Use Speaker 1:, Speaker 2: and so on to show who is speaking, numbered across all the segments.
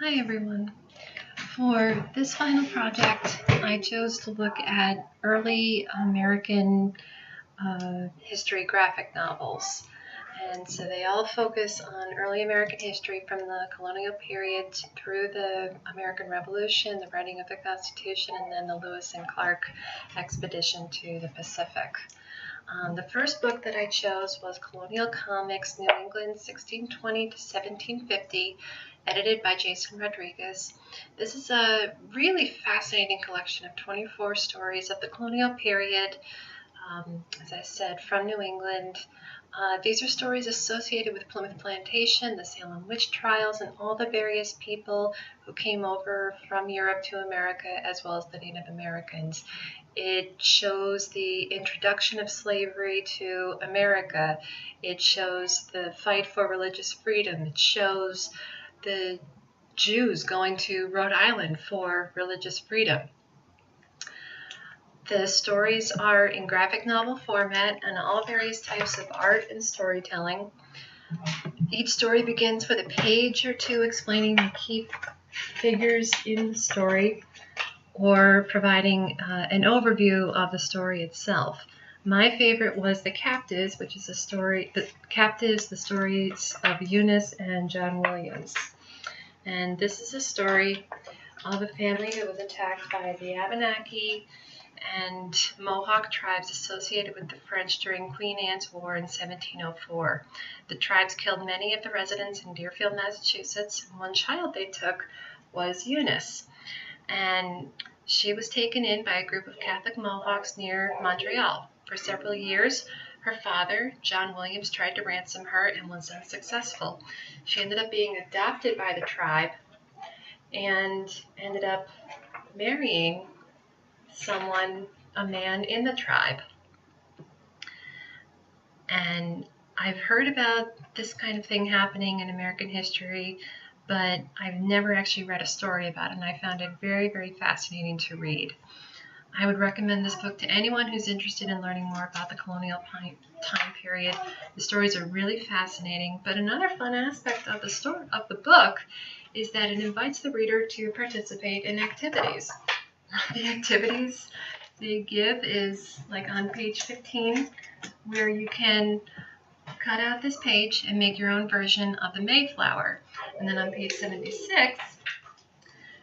Speaker 1: Hi everyone. For this final project, I chose to look at early American history graphic novels. And so they all focus on early American history from the colonial period through the American Revolution, the writing of the Constitution, and then the Lewis and Clark expedition to the Pacific. The first book that I chose was Colonial Comics, New England, 1620 to 1750, edited by Jason Rodriguez. This is a really fascinating collection of 24 stories of the colonial period, as I said, from New England. These are stories associated with Plymouth Plantation, the Salem witch trials, and all the various people who came over from Europe to America, as well as the Native Americans. It shows the introduction of slavery to America. It shows the fight for religious freedom. It shows the Jews going to Rhode Island for religious freedom. The stories are in graphic novel format and all various types of art and storytelling. Each story begins with a page or two explaining the key figures in the story or providing an overview of the story itself. My favorite was The Captives, which is the stories of Eunice and John Williams. And this is a story of a family that was attacked by the Abenaki and Mohawk tribes associated with the French during Queen Anne's War in 1704. The tribes killed many of the residents in Deerfield, Massachusetts. One child they took was Eunice, and she was taken in by a group of Catholic Mohawks near Montreal. For several years, her father, John Williams, tried to ransom her and was unsuccessful. She ended up being adopted by the tribe and ended up marrying a man in the tribe. And I've heard about this kind of thing happening in American history, but I've never actually read a story about it, and I found it very, very fascinating to read. I would recommend this book to anyone who's interested in learning more about the colonial time period. The stories are really fascinating, but another fun aspect of the book is that it invites the reader to participate in activities. The activities they give is like on page 15, where you can cut out this page and make your own version of the Mayflower. And then on page 76,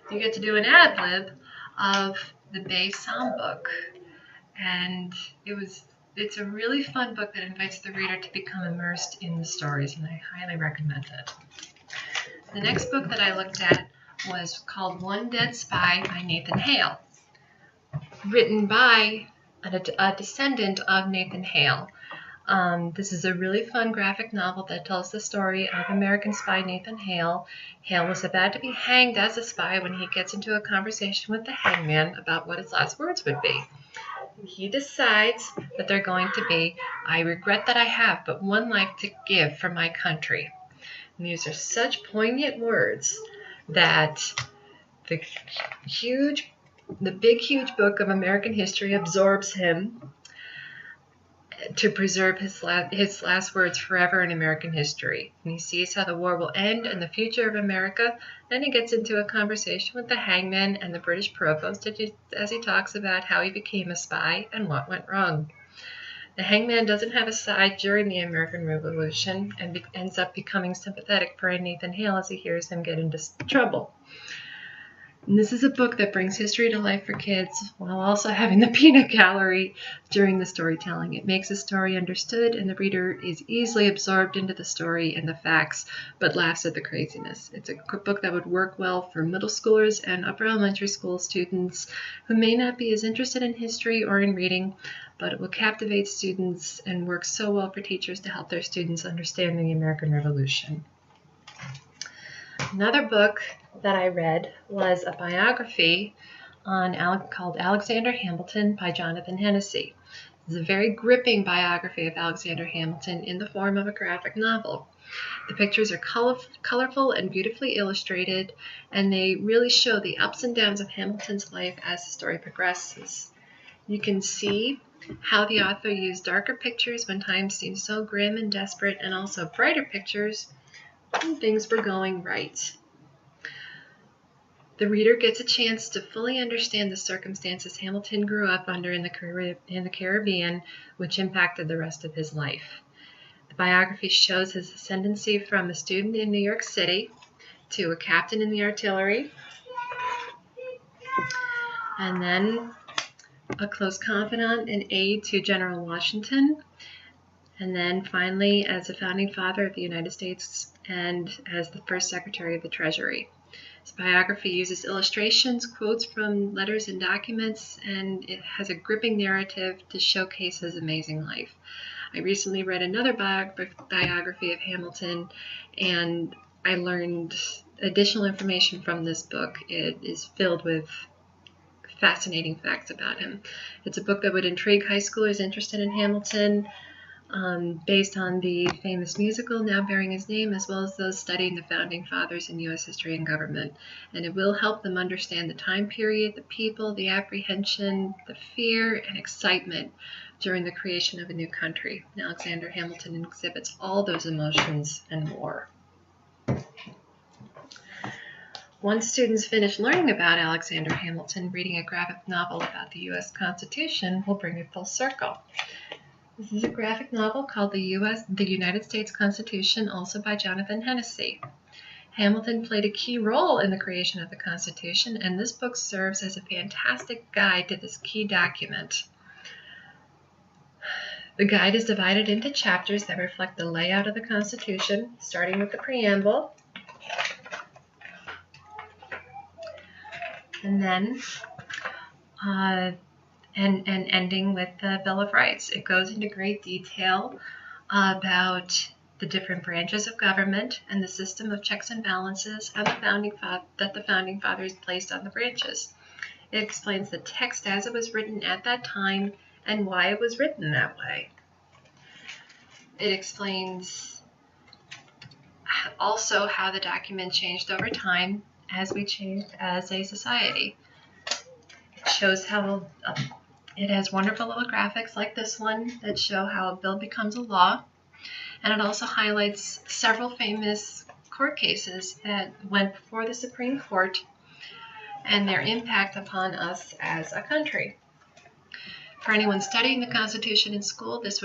Speaker 1: you get to do an ad lib of the Bay Psalm book. And it's a really fun book that invites the reader to become immersed in the stories, and I highly recommend it. The next book that I looked at was called One Dead Spy by Nathan Hale, written by a descendant of Nathan Hale. This is a really fun graphic novel that tells the story of American spy Nathan Hale. Hale was about to be hanged as a spy when he gets into a conversation with the hangman about what his last words would be. He decides that they're going to be, "I regret that I have but one life to give for my country." And these are such poignant words that the big, huge book of American history absorbs him to preserve his last words forever in American history. And he sees how the war will end and the future of America. Then he gets into a conversation with the hangman and the British provost as he talks about how he became a spy and what went wrong. The hangman doesn't have a side during the American Revolution and ends up becoming sympathetic for Nathan Hale as he hears him get into trouble. And this is a book that brings history to life for kids while also having the peanut gallery during the storytelling. It makes the story understood, and the reader is easily absorbed into the story and the facts, but laughs at the craziness. It's a book that would work well for middle schoolers and upper elementary school students who may not be as interested in history or in reading, but it will captivate students and work so well for teachers to help their students understand the American Revolution. Another book that I read was a biography called Alexander Hamilton by Jonathan Hennessy. It's a very gripping biography of Alexander Hamilton in the form of a graphic novel. The pictures are colorful and beautifully illustrated, and they really show the ups and downs of Hamilton's life as the story progresses. You can see how the author used darker pictures when times seemed so grim and desperate, and also brighter pictures when things were going right. The reader gets a chance to fully understand the circumstances Hamilton grew up under in the Caribbean, which impacted the rest of his life. The biography shows his ascendancy from a student in New York City to a captain in the artillery, and then a close confidant and aide to General Washington, and then finally as a founding father of the United States and as the first Secretary of the Treasury. His biography uses illustrations, quotes from letters and documents, and it has a gripping narrative to showcase his amazing life. I recently read another biography of Hamilton, and I learned additional information from this book. It is filled with fascinating facts about him. It's a book that would intrigue high schoolers interested in Hamilton, based on the famous musical now bearing his name, as well as those studying the founding fathers in U.S. history and government. And it will help them understand the time period, the people, the apprehension, the fear, and excitement during the creation of a new country. And Alexander Hamilton exhibits all those emotions and more. Once students finish learning about Alexander Hamilton, reading a graphic novel about the U.S. Constitution will bring it full circle. This is a graphic novel called The United States Constitution, also by Jonathan Hennessy. Hamilton played a key role in the creation of the Constitution, and this book serves as a fantastic guide to this key document. The guide is divided into chapters that reflect the layout of the Constitution, starting with the preamble, and then and ending with the Bill of Rights. It goes into great detail about the different branches of government and the system of checks and balances and that the founding fathers placed on the branches. It explains the text as it was written at that time and why it was written that way. It explains also how the document changed over time as we changed as a society. It shows how it has wonderful little graphics like this one that show how a bill becomes a law, and it also highlights several famous court cases that went before the Supreme Court and their impact upon us as a country. For anyone studying the Constitution in school, this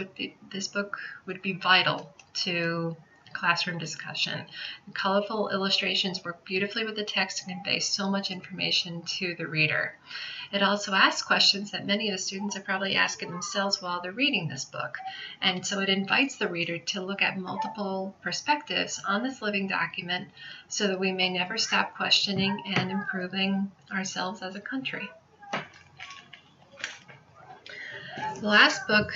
Speaker 1: book would be vital to classroom discussion. The colorful illustrations work beautifully with the text and convey so much information to the reader. It also asks questions that many of the students are probably asking themselves while they're reading this book, and so it invites the reader to look at multiple perspectives on this living document so that we may never stop questioning and improving ourselves as a country. The last book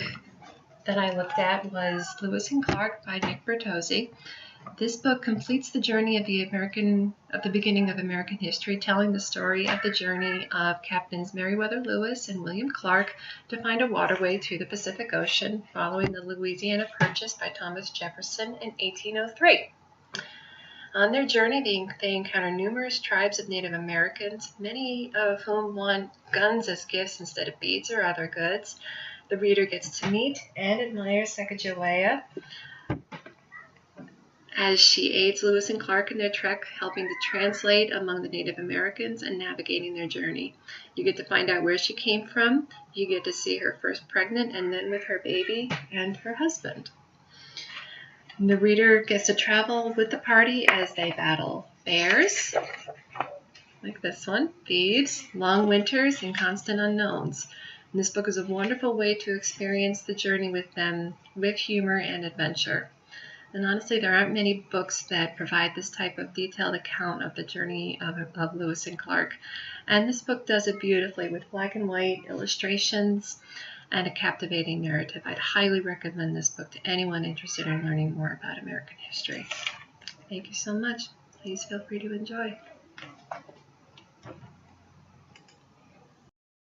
Speaker 1: that I looked at was Lewis and Clark by Nick Bertozzi. This book completes the journey of the beginning of American history, telling the story of the journey of Captains Meriwether Lewis and William Clark to find a waterway to the Pacific Ocean following the Louisiana Purchase by Thomas Jefferson in 1803. On their journey, they encounter numerous tribes of Native Americans, many of whom want guns as gifts instead of beads or other goods. The reader gets to meet and admire Sacagawea as she aids Lewis and Clark in their trek, helping to translate among the Native Americans and navigating their journey. You get to find out where she came from. You get to see her first pregnant and then with her baby and her husband. And the reader gets to travel with the party as they battle bears, like this one, thieves, long winters, and constant unknowns. And this book is a wonderful way to experience the journey with them with humor and adventure. And honestly, there aren't many books that provide this type of detailed account of the journey of Lewis and Clark. And this book does it beautifully with black and white illustrations and a captivating narrative. I'd highly recommend this book to anyone interested in learning more about American history. Thank you so much. Please feel free to enjoy.